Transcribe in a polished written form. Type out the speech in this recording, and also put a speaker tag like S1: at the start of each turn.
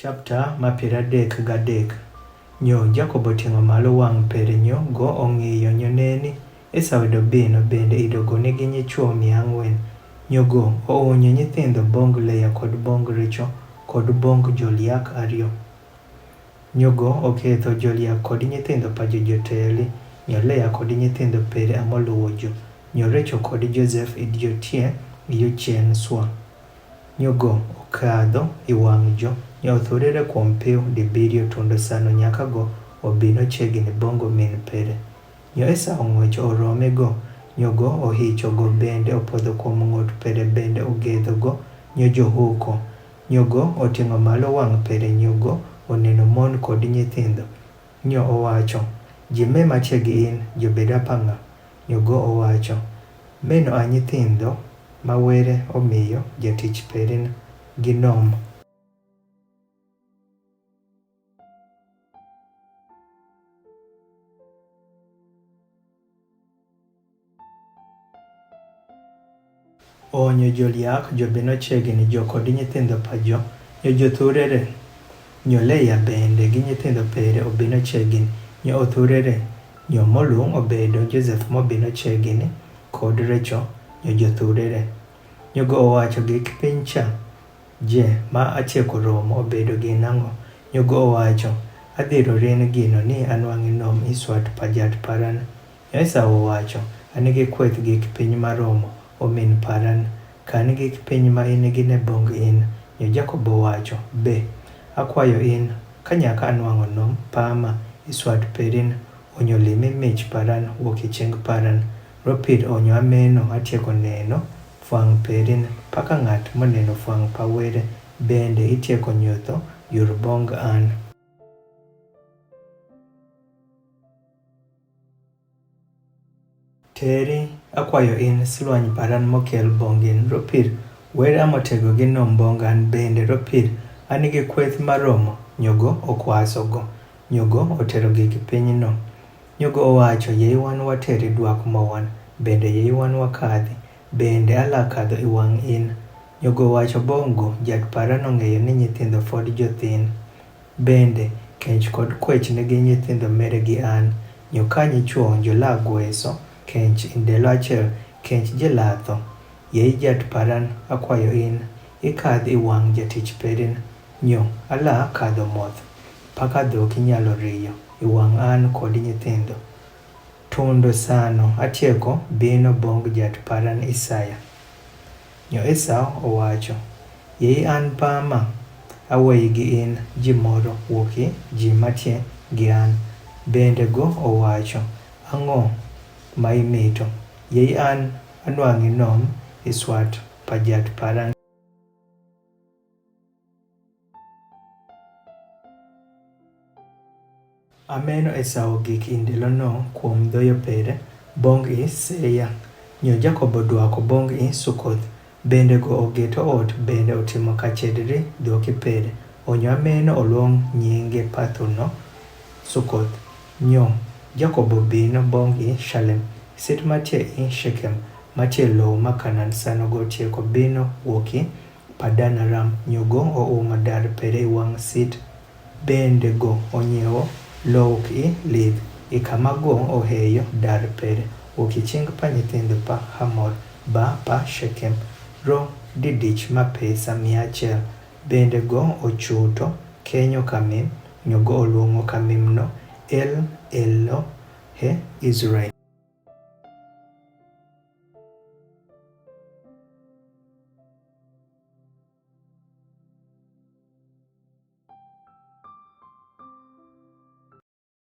S1: Chapter ma 33. Nyo Jacob oting'o malo wang' pere nyo go ong'iyo nyoneni esawdo bino bende idogone gi nyichuo 400. Nyogo oonyo nyithindo bong Leya kod bong Richo kod bong Joliak 2. Nyogo oketho Joliak kod nyithindo pajo joteli. Nyo Leya kod nyithindo pere amoluwo jo. Nyo Richo kod Joseph idiotie iyochien swa. Nyogo okadho iwang' jo. Nyo othurere kuom piu dibiriyo tundo sano nyaka go obino chiegni bongo min pere. Nyo Esau ong'wecho orome go. Nyogo ohicho go bende opodho kuom ng'ut pere bende ogedho go nyo johuko. Nyogo oting'o malo wang' pere nyogo oneno mon kod nyithindo. Nyo owacho, ji me machiegi in jobed apang'a. Nyogo owacho, meno a nyithindo mawere omiyo jatich pere ginom. Onyo Joliak jobino chiegni jo kod nyithindo pajo nyo jothurere. Nyo Leya bende gi nyithindo pere obino chiegni nyo othurere. Nyo molung' obedo Joseph mobino chiegni kod Recho nyo jothurere. Nyogo owacho gik piny cha. Je ma atieko romo obedo gi nang'o. Nyogo owacho, adhiro rin gino ni anwang'i nom iswat pajat paran. Nyo Esau owacho, an gi kweth gik piny maromo omin paran. Kan gik piny ma in gi ne bong in. Nyo Jacob owacho, be akwayo in kanyaka anwang'o nom pama iswat perin. Onyo limi mich paran wuok chieng' paran. Ropir onyo ameno atieko neno fwang' perin paka ng'at moneno fwang' pawere bende itieko nyotho yor bong an. Teri akwayo in silwany paran mokel bongin ropir were amotego gi nom bongan bende ropir an gi kweth maromo. Nyogo okwaso go. Nyogo otero gik pinyno. Nyogo owacho, yei wan wateri dwak mowan bende yei wan wakadhi bende ala kadho iwang' in. Nyogo owacho bongo jat paran ong'eyo ni nyithindo fod jothin. Bende kench kod kwech nigi nyithindo mere gi an. Nyo ka nyichuo jola gweso kench indelo achiel kench jilatho. Yei jat paran akwayo in ikadh iwang' jatich perin. Nyo ala kadho moth paka dhok inyalo riyo iwang' an kod nyithindo. Tundo sano atieko bino bong jat paran Isaya. Nyo Esau owacho, yei an pama aweyi gi in ji moro wuoki ji matie gi an. Bende go owacho, ang'o ma imito? Yei an anwang'i nom iswat pajat paran. Ameno Esau gik indelono kuom dhoyo pere bong I Seya. Nyo Jacob odwako bong I Sukoth. Bende go ogeto ot bende otimo kachedri dhoki pere. Onyo ameno oluong nyinge pathono Sukoth. Nyo Jacob obino bong I Shalem. Sit matie I Shekem matie lowo ma Kanan sano go tieko bino wuoki Padanaram. Nyogo oumo dar pere iwang' sit. Bende go onyiewo lowo I Lith. Ikamago oheyo dar pere. Wuoki chieng' pa nyithindo pa Hamor ba pa Shekem. Ro didich ma pesa 100. Bende go ochuto kenyo kamim. Nyogo oluongo kamimno El Elohe Israel.